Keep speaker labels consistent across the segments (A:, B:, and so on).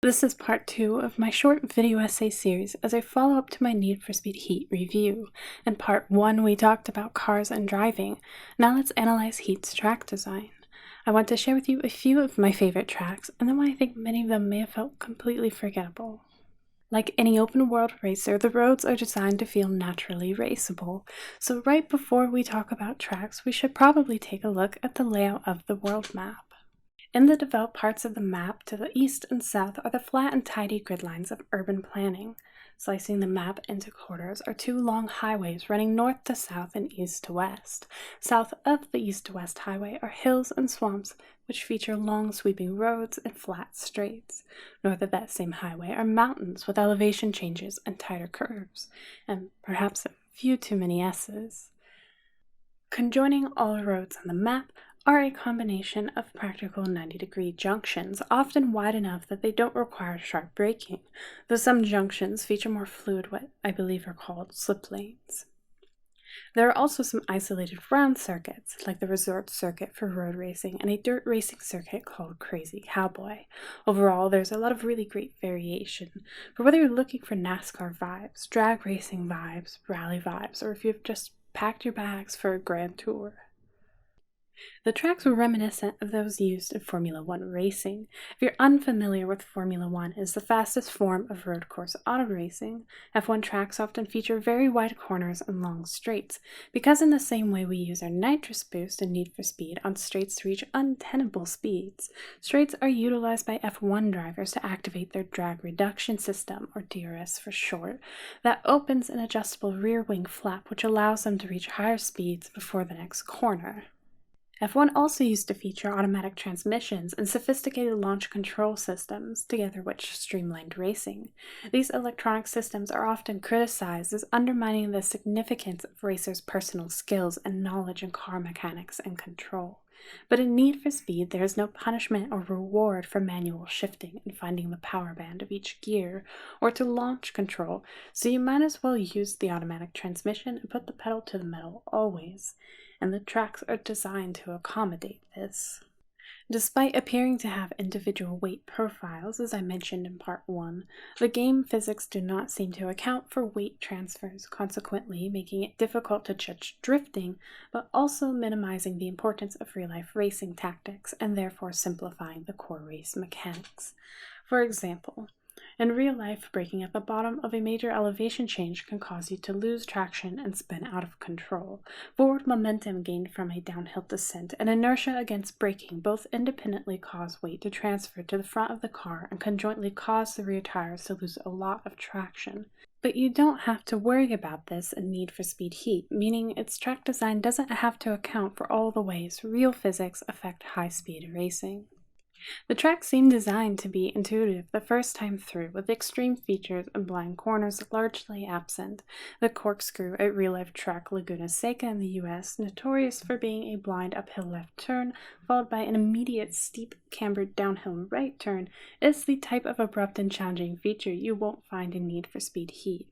A: This is part 2 of my short video essay series as I follow up to my Need for Speed Heat review. In part 1 we talked about cars and driving. Now let's analyze Heat's track design. I want to share with you a few of my favorite tracks and then why I think many of them may have felt completely forgettable. Like any open world racer, the roads are designed to feel naturally raceable. So right before we talk about tracks, we should probably take a look at the layout of the world map. In the developed parts of the map, to the east and south are the flat and tidy grid lines of urban planning. Slicing the map into quarters are two long highways running north to south and east to west. South of the east to west highway are hills and swamps, which feature long sweeping roads and flat straights. North of that same highway are mountains with elevation changes and tighter curves, and perhaps a few too many S's. Conjoining all roads on the map are a combination of practical 90-degree junctions, often wide enough that they don't require sharp braking, though some junctions feature more fluid what I believe are called slip lanes. There are also some isolated round circuits, like the resort circuit for road racing and a dirt racing circuit called Crazy Cowboy. Overall, there's a lot of really great variation, for whether you're looking for NASCAR vibes, drag racing vibes, rally vibes, or if you've just packed your bags for a grand tour. The tracks were reminiscent of those used in Formula One racing. If you're unfamiliar with Formula One, it is the fastest form of road course auto racing. F1 tracks often feature very wide corners and long straights, because in the same way we use our nitrous boost and Need for Speed on straights to reach untenable speeds, straights are utilized by F1 drivers to activate their drag reduction system, or DRS for short, that opens an adjustable rear wing flap which allows them to reach higher speeds before the next corner. F1 also used to feature automatic transmissions and sophisticated launch control systems, together which streamlined racing. These electronic systems are often criticized as undermining the significance of racers' personal skills and knowledge in car mechanics and control. But in Need for Speed, there is no punishment or reward for manual shifting and finding the power band of each gear, or to launch control, so you might as well use the automatic transmission and put the pedal to the metal always. And the tracks are designed to accommodate this. Despite appearing to have individual weight profiles, as I mentioned in part 1, the game physics do not seem to account for weight transfers, consequently making it difficult to judge drifting, but also minimizing the importance of real-life racing tactics and therefore simplifying the core race mechanics. For example, in real life, braking at the bottom of a major elevation change can cause you to lose traction and spin out of control. Forward momentum gained from a downhill descent and inertia against braking both independently cause weight to transfer to the front of the car and conjointly cause the rear tires to lose a lot of traction. But you don't have to worry about this in Need for Speed Heat, meaning its track design doesn't have to account for all the ways real physics affect high-speed racing. The tracks seem designed to be intuitive the first time through, with extreme features and blind corners largely absent. The corkscrew at real-life track Laguna Seca in the US, notorious for being a blind uphill left turn, followed by an immediate steep cambered downhill right turn, is the type of abrupt and challenging feature you won't find in Need for Speed Heat.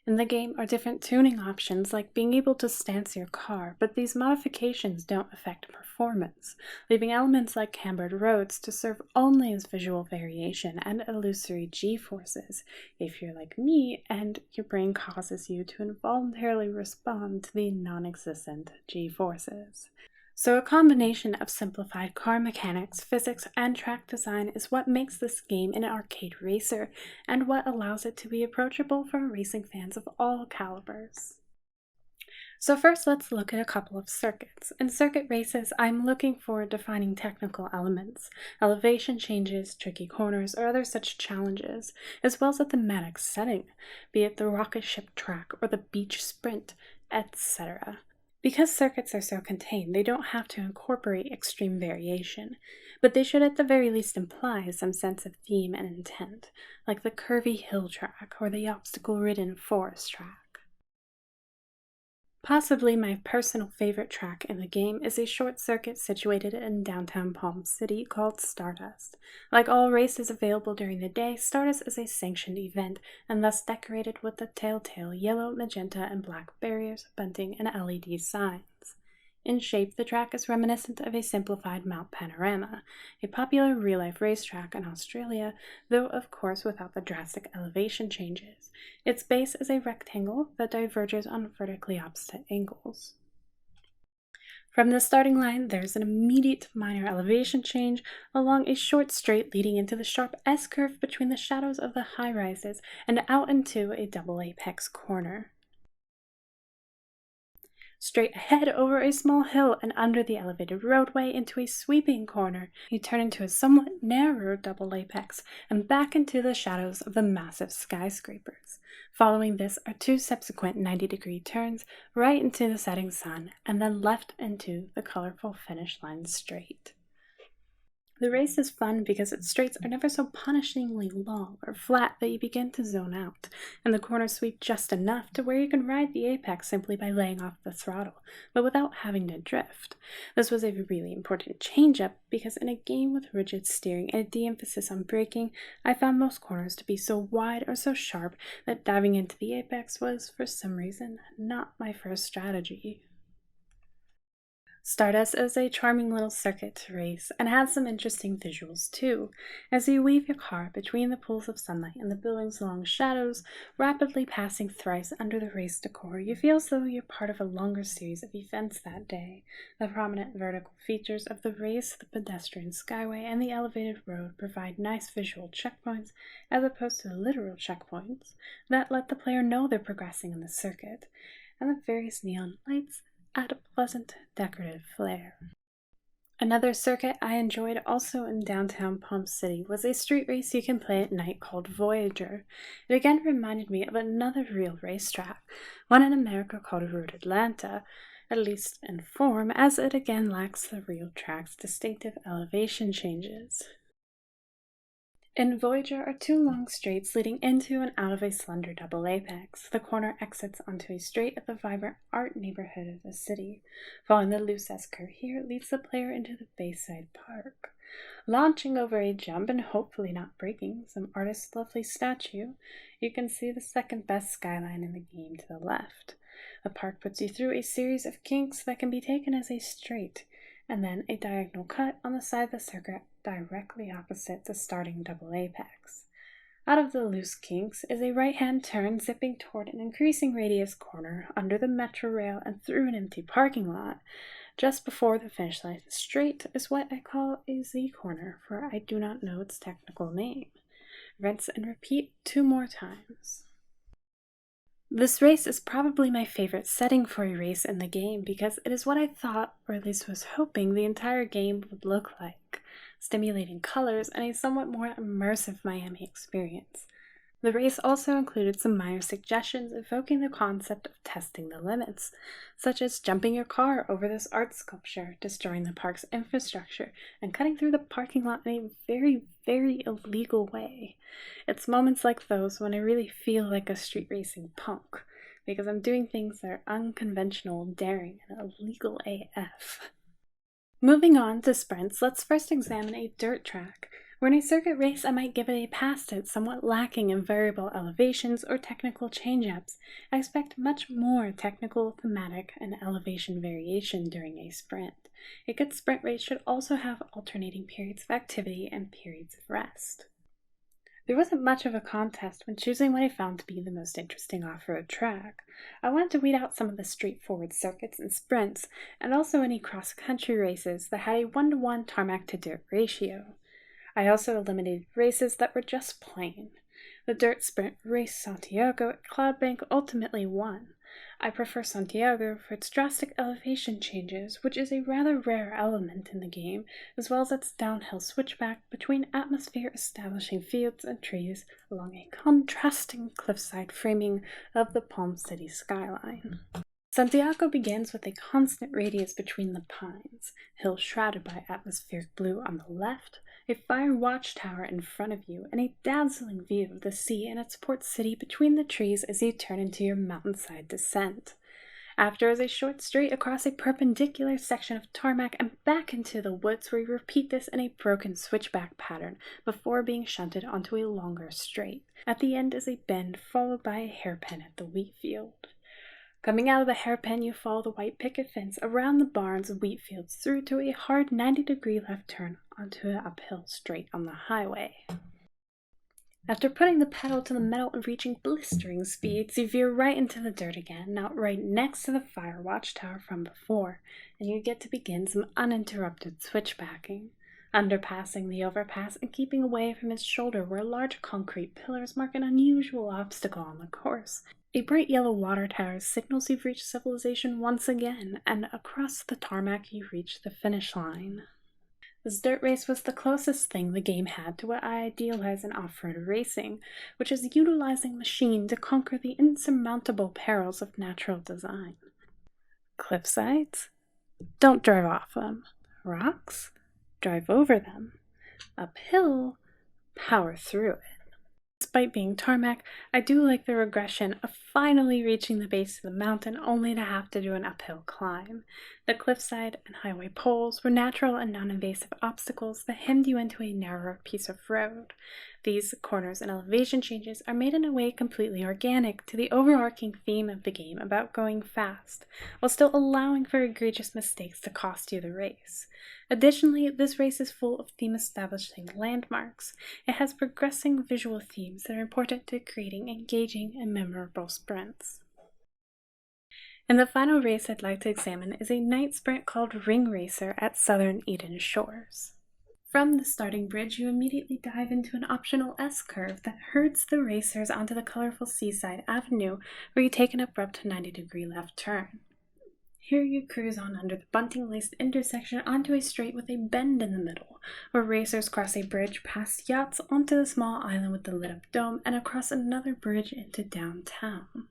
A: In the game are different tuning options like being able to stance your car, but these modifications don't affect performance, leaving elements like cambered roads to serve only as visual variation and illusory G-forces, if you're like me and your brain causes you to involuntarily respond to the non-existent G-forces. So a combination of simplified car mechanics, physics, and track design is what makes this game an arcade racer, and what allows it to be approachable for racing fans of all calibers. So first let's look at a couple of circuits. In circuit races, I'm looking for defining technical elements, elevation changes, tricky corners, or other such challenges, as well as a thematic setting, be it the rocket ship track or the beach sprint, etc. Because circuits are so contained, they don't have to incorporate extreme variation, but they should at the very least imply some sense of theme and intent, like the curvy hill track or the obstacle-ridden forest track. Possibly my personal favorite track in the game is a short circuit situated in downtown Palm City called Stardust. Like all races available during the day, Stardust is a sanctioned event and thus decorated with the telltale yellow, magenta, and black barriers, bunting, and LED signs. In shape, the track is reminiscent of a simplified Mount Panorama, a popular real-life racetrack in Australia, though of course without the drastic elevation changes. Its base is a rectangle that diverges on vertically opposite angles. From the starting line, there's an immediate minor elevation change along a short straight leading into the sharp S-curve between the shadows of the high-rises and out into a double apex corner. Straight ahead over a small hill and under the elevated roadway into a sweeping corner, you turn into a somewhat narrower double apex and back into the shadows of the massive skyscrapers. Following this are two subsequent 90-degree turns right into the setting sun and then left into the colorful finish line straight. The race is fun because its straights are never so punishingly long or flat that you begin to zone out, and the corners sweep just enough to where you can ride the apex simply by laying off the throttle, but without having to drift. This was a really important change-up because in a game with rigid steering and a de-emphasis on braking, I found most corners to be so wide or so sharp that diving into the apex was, for some reason, not my first strategy. Stardust is a charming little circuit to race and has some interesting visuals too. As you weave your car between the pools of sunlight and the building's long shadows, rapidly passing thrice under the race decor, you feel as though you're part of a longer series of events that day. The prominent vertical features of the race, the pedestrian skyway, and the elevated road provide nice visual checkpoints as opposed to the literal checkpoints that let the player know they're progressing in the circuit. And the various neon lights add a pleasant decorative flair. Another circuit I enjoyed also in downtown Palm City was a street race you can play at night called Voyager. It again reminded me of another real racetrack, one in America called Route Atlanta, at least in form, as it again lacks the real track's distinctive elevation changes. In Voyager are two long straights leading into and out of a slender double apex. The corner exits onto a straight at the vibrant art neighborhood of the city. Following the loose S-curve here leads the player into the Bayside Park. Launching over a jump and hopefully not breaking some artist's lovely statue, you can see the second best skyline in the game to the left. The park puts you through a series of kinks that can be taken as a straight, and then a diagonal cut on the side of the circuit directly opposite the starting double apex. Out of the loose kinks is a right-hand turn zipping toward an increasing radius corner under the metro rail and through an empty parking lot. Just before the finish line straight is what I call a Z-corner, for I do not know its technical name. Rinse and repeat 2 more times. This race is probably my favorite setting for a race in the game because it is what I thought, or at least was hoping, the entire game would look like. Stimulating colors and a somewhat more immersive Miami experience. The race also included some minor suggestions evoking the concept of testing the limits, such as jumping your car over this art sculpture, destroying the park's infrastructure, and cutting through the parking lot in a very, very illegal way. It's moments like those when I really feel like a street racing punk, because I'm doing things that are unconventional, daring, and illegal AF. Moving on to sprints, let's first examine a dirt track. Where in a circuit race, I might give it a pass to it somewhat lacking in variable elevations or technical change-ups. I expect much more technical, thematic, and elevation variation during a sprint. A good sprint race should also have alternating periods of activity and periods of rest. There wasn't much of a contest when choosing what I found to be the most interesting off-road track. I wanted to weed out some of the straightforward circuits and sprints, and also any cross-country races that had a 1-to-1 tarmac-to-dirt ratio. I also eliminated races that were just plain. The dirt sprint race Santiago at Cloudbank ultimately won. I prefer Santiago for its drastic elevation changes, which is a rather rare element in the game, as well as its downhill switchback between atmosphere establishing fields and trees along a contrasting cliffside framing of the Palm City skyline. Santiago begins with a constant radius between the pines, hills shrouded by atmospheric blue on the left, a fire watchtower in front of you, and a dazzling view of the sea and its port city between the trees as you turn into your mountainside descent. After is a short straight across a perpendicular section of tarmac and back into the woods where you repeat this in a broken switchback pattern before being shunted onto a longer straight. At the end is a bend followed by a hairpin at the wheat field. Coming out of the hairpin, you follow the white picket fence around the barns and wheat fields through to a hard 90-degree left turn onto an uphill straight on the highway. After putting the pedal to the metal and reaching blistering speeds, you veer right into the dirt again, now right next to the fire watchtower from before, and you get to begin some uninterrupted switchbacking, underpassing the overpass and keeping away from its shoulder where large concrete pillars mark an unusual obstacle on the course. A bright yellow water tower signals you've reached civilization once again, and across the tarmac you reach the finish line. This dirt race was the closest thing the game had to what I idealize in off-road racing, which is utilizing machine to conquer the insurmountable perils of natural design. Cliff sides? Don't drive off them. Rocks? Drive over them. Uphill? Power through it. Despite being tarmac, I do like the regression of finally reaching the base of the mountain only to have to do an uphill climb. The cliffside and highway poles were natural and non-invasive obstacles that hemmed you into a narrower piece of road. These corners and elevation changes are made in a way completely organic to the overarching theme of the game about going fast, while still allowing for egregious mistakes to cost you the race. Additionally, this race is full of theme-establishing landmarks. It has progressing visual themes that are important to creating engaging and memorable sprints. And the final race I'd like to examine is a night sprint called Ring Racer at Southern Eden Shores. From the starting bridge, you immediately dive into an optional S-curve that herds the racers onto the colorful seaside avenue where you take an abrupt 90-degree left turn. Here you cruise on under the bunting-laced intersection onto a straight with a bend in the middle, where racers cross a bridge past yachts onto the small island with the lit-up dome and across another bridge into downtown.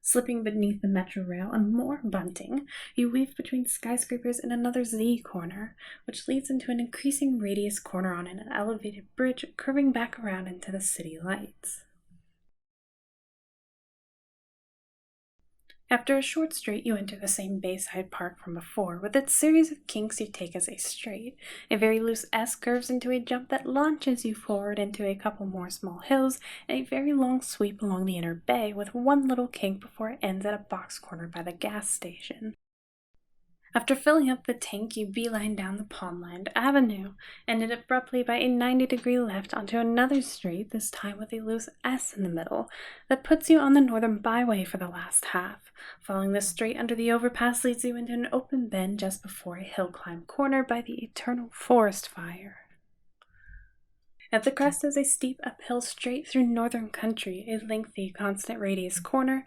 A: Slipping beneath the metro rail and more bunting, you weave between skyscrapers in another Z-corner, which leads into an increasing radius corner on an elevated bridge curving back around into the city lights. After a short straight, you enter the same bayside park from before, with its series of kinks you take as a straight. A very loose S curves into a jump that launches you forward into a couple more small hills, and a very long sweep along the inner bay, with one little kink before it ends at a box corner by the gas station. After filling up the tank, you beeline down the palm-lined avenue, ended abruptly by a 90-degree left onto another straight, this time with a loose S in the middle, that puts you on the northern byway for the last half. Following this straight under the overpass leads you into an open bend just before a hill climb corner by the eternal forest fire. At the crest is a steep uphill straight through northern country, a lengthy constant radius corner,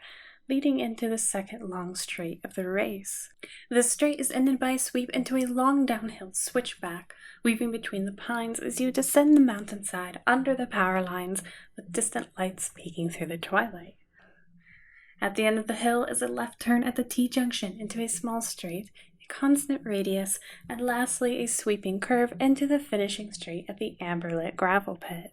A: leading into the second long straight of the race. The straight is ended by a sweep into a long downhill switchback, weaving between the pines as you descend the mountainside under the power lines with distant lights peeking through the twilight. At the end of the hill is a left turn at the T-junction into a small straight, a constant radius, and lastly a sweeping curve into the finishing straight at the amber-lit gravel pit.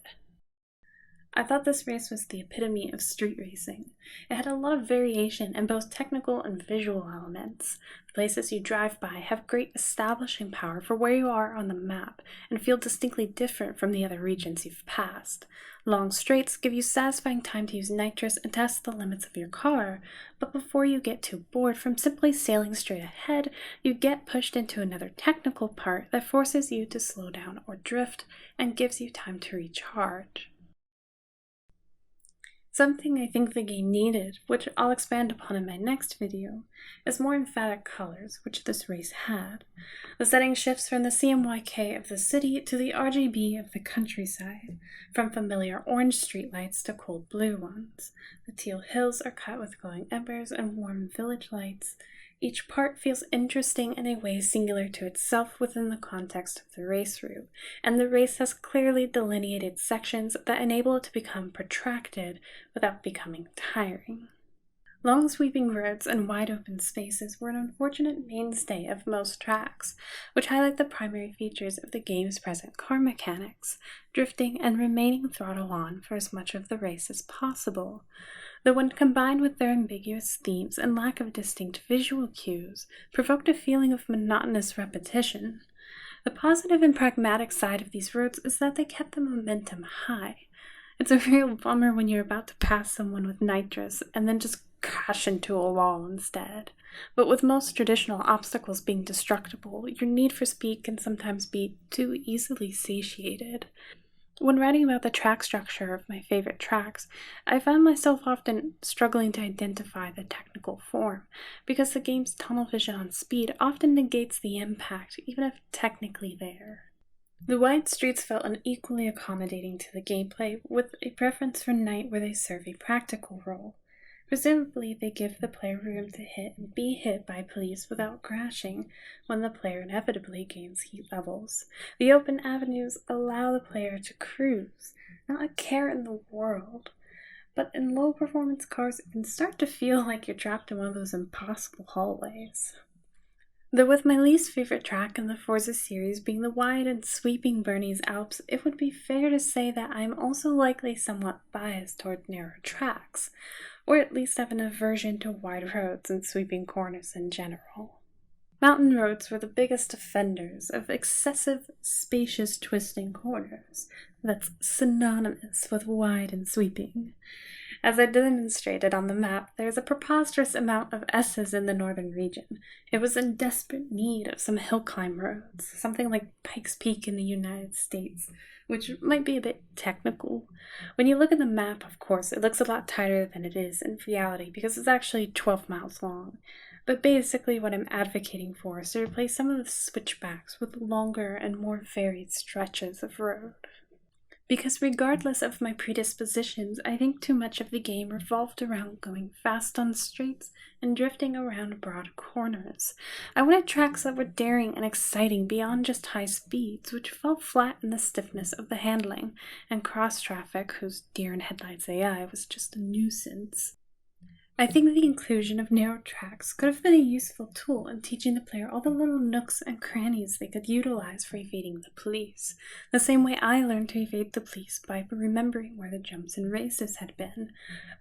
A: I thought this race was the epitome of street racing. It had a lot of variation in both technical and visual elements. The places you drive by have great establishing power for where you are on the map and feel distinctly different from the other regions you've passed. Long straights give you satisfying time to use nitrous and test the limits of your car, but before you get too bored from simply sailing straight ahead, you get pushed into another technical part that forces you to slow down or drift and gives you time to recharge. Something I think the game needed, which I'll expand upon in my next video, is more emphatic colors, which this race had. The setting shifts from the CMYK of the city to the RGB of the countryside, from familiar orange streetlights to cold blue ones. The teal hills are cut with glowing embers and warm village lights. Each part feels interesting in a way singular to itself within the context of the race route, and the race has clearly delineated sections that enable it to become protracted without becoming tiring. Long sweeping roads and wide open spaces were an unfortunate mainstay of most tracks, which highlight the primary features of the game's present car mechanics, drifting and remaining throttle on for as much of the race as possible. Though when combined with their ambiguous themes and lack of distinct visual cues, provoked a feeling of monotonous repetition. The positive and pragmatic side of these roads is that they kept the momentum high. It's a real bummer when you're about to pass someone with nitrous and then just crash into a wall instead. But with most traditional obstacles being destructible, your need for speed can sometimes be too easily satiated. When writing about the track structure of my favorite tracks, I found myself often struggling to identify the technical form, because the game's tunnel vision on speed often negates the impact, even if technically there. The wide streets felt unequally accommodating to the gameplay, with a preference for night where they serve a practical role. Presumably, they give the player room to hit and be hit by police without crashing when the player inevitably gains heat levels. The open avenues allow the player to cruise, not a care in the world. But in low-performance cars, it can start to feel like you're trapped in one of those impossible hallways. Though with my least favorite track in the Forza series being the wide and sweeping Bernese Alps, it would be fair to say that I am also likely somewhat biased toward narrow tracks, or at least have an aversion to wide roads and sweeping corners in general. Mountain roads were the biggest offenders of excessive, spacious, twisting corners. That's synonymous with wide and sweeping. As I demonstrated on the map, there's a preposterous amount of S's in the northern region. It was in desperate need of some hill climb roads, something like Pikes Peak in the United States, which might be a bit technical. When you look at the map, of course, it looks a lot tighter than it is in reality because it's actually 12 miles long. But basically what I'm advocating for is to replace some of the switchbacks with longer and more varied stretches of road. Because regardless of my predispositions, I think too much of the game revolved around going fast on straights and drifting around broad corners. I wanted tracks that were daring and exciting beyond just high speeds, which fell flat in the stiffness of the handling, and cross-traffic, whose deer-in-headlights AI was just a nuisance. I think the inclusion of narrow tracks could have been a useful tool in teaching the player all the little nooks and crannies they could utilize for evading the police, the same way I learned to evade the police by remembering where the jumps and races had been.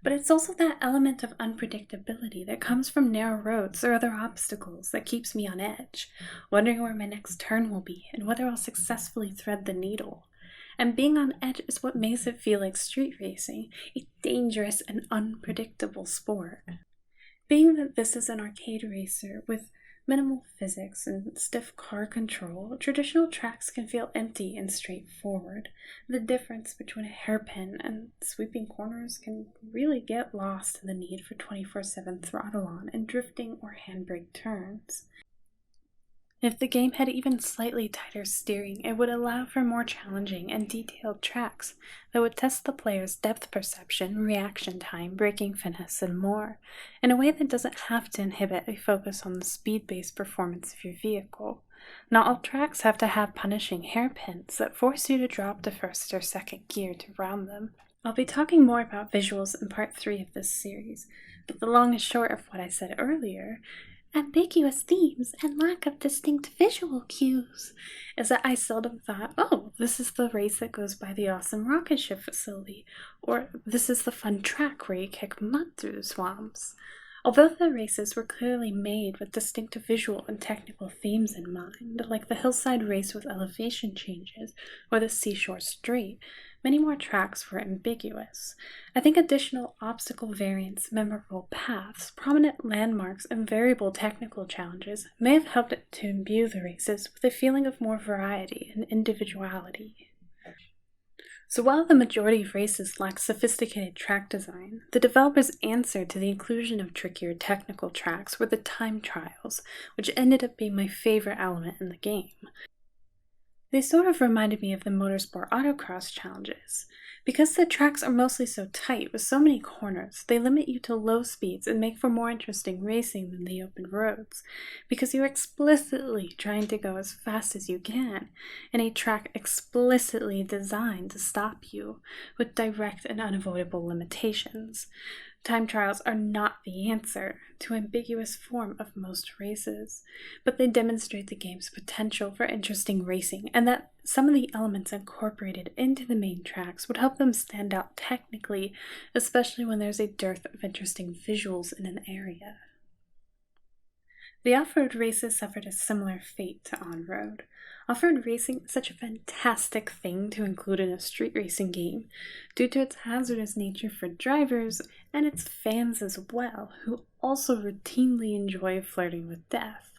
A: But it's also that element of unpredictability that comes from narrow roads or other obstacles that keeps me on edge, wondering where my next turn will be and whether I'll successfully thread the needle. And being on edge is what makes it feel like street racing, a dangerous and unpredictable sport. Being that this is an arcade racer with minimal physics and stiff car control, traditional tracks can feel empty and straightforward. The difference between a hairpin and sweeping corners can really get lost in the need for 24/7 throttle on and drifting or handbrake turns. If the game had even slightly tighter steering, it would allow for more challenging and detailed tracks that would test the player's depth perception, reaction time, braking finesse, and more, in a way that doesn't have to inhibit a focus on the speed-based performance of your vehicle. Not all tracks have to have punishing hairpins that force you to drop to first or second gear to round them. I'll be talking more about visuals in part 3 of this series, but the long and short of what I said earlier, ambiguous themes and lack of distinct visual cues, is that I seldom thought, oh, this is the race that goes by the awesome rocket ship facility, or this is the fun track where you kick mud through the swamps. Although the races were clearly made with distinct visual and technical themes in mind, like the hillside race with elevation changes, or the seashore straight, many more tracks were ambiguous. I think additional obstacle variants, memorable paths, prominent landmarks, and variable technical challenges may have helped to imbue the races with a feeling of more variety and individuality. So while the majority of races lack sophisticated track design, the developers' answer to the inclusion of trickier technical tracks were the time trials, which ended up being my favorite element in the game. They sort of reminded me of the motorsport autocross challenges. Because the tracks are mostly so tight with so many corners, they limit you to low speeds and make for more interesting racing than the open roads, because you're explicitly trying to go as fast as you can, in a track explicitly designed to stop you, with direct and unavoidable limitations. Time trials are not the answer to ambiguous form of most races, but they demonstrate the game's potential for interesting racing, and that some of the elements incorporated into the main tracks would help them stand out technically, especially when there's a dearth of interesting visuals in an area. The off-road races suffered a similar fate to on-road. Off-road racing is such a fantastic thing to include in a street racing game, due to its hazardous nature for drivers and its fans as well, who also routinely enjoy flirting with death.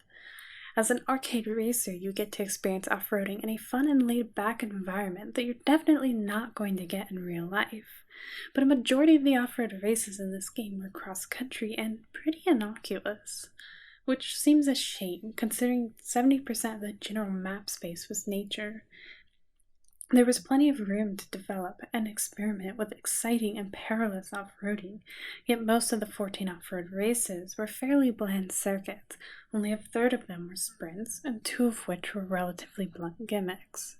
A: As an arcade racer, you get to experience off-roading in a fun and laid-back environment that you're definitely not going to get in real life. But a majority of the off-road races in this game were cross-country and pretty innocuous, which seems a shame considering 70% of the general map space was nature. There was plenty of room to develop and experiment with exciting and perilous off-roading, yet most of the 14 off-road races were fairly bland circuits. Only a third of them were sprints, and 2 of which were relatively blunt gimmicks.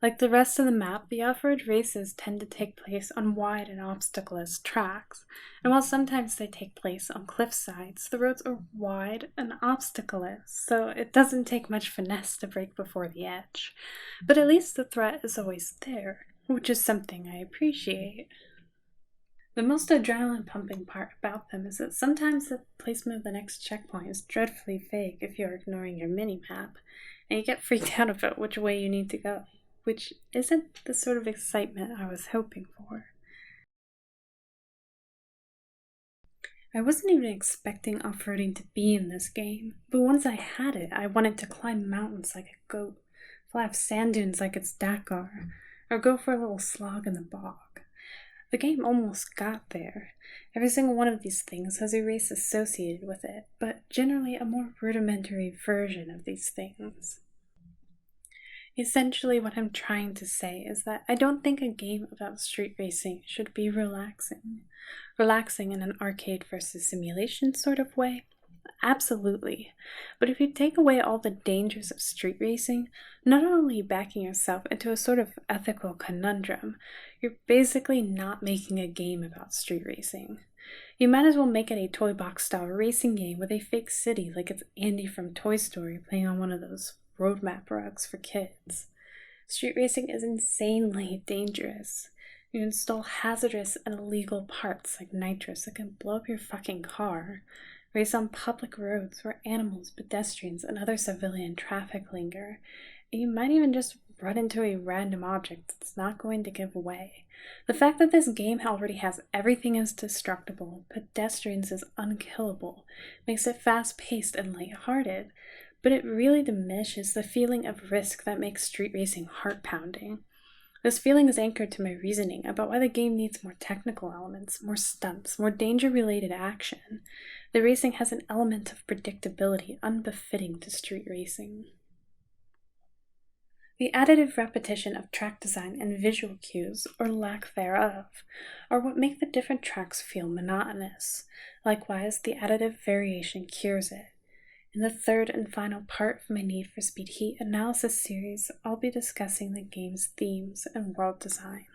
A: Like the rest of the map, the off-road races tend to take place on wide and obstacleless tracks, and while sometimes they take place on cliff sides, the roads are wide and obstacleless, so it doesn't take much finesse to break before the edge. But at least the threat is always there, which is something I appreciate. The most adrenaline-pumping part about them is that sometimes the placement of the next checkpoint is dreadfully vague if you're ignoring your mini-map, and you get freaked out about which way you need to go, which isn't the sort of excitement I was hoping for. I wasn't even expecting off-roading to be in this game, but once I had it, I wanted to climb mountains like a goat, fly off sand dunes like it's Dakar, or go for a little slog in the bog. The game almost got there. Every single one of these things has a race associated with it, but generally a more rudimentary version of these things. Essentially, what I'm trying to say is that I don't think a game about street racing should be relaxing. Relaxing in an arcade versus simulation sort of way? Absolutely. But if you take away all the dangers of street racing, not only are you backing yourself into a sort of ethical conundrum, you're basically not making a game about street racing. You might as well make it a toy box style racing game with a fake city like it's Andy from Toy Story playing on one of those roadmap rugs for kids. Street racing is insanely dangerous. You install hazardous and illegal parts like nitrous that can blow up your fucking car. Race on public roads where animals, pedestrians, and other civilian traffic linger. And you might even just run into a random object that's not going to give away. The fact that this game already has everything is destructible, pedestrians is unkillable, makes it fast-paced and lighthearted, but it really diminishes the feeling of risk that makes street racing heart-pounding. This feeling is anchored to my reasoning about why the game needs more technical elements, more stunts, more danger-related action. The racing has an element of predictability unbefitting to street racing. The additive repetition of track design and visual cues, or lack thereof, are what make the different tracks feel monotonous. Likewise, the additive variation cures it. In the third and final part of my Need for Speed Heat analysis series, I'll be discussing the game's themes and world design.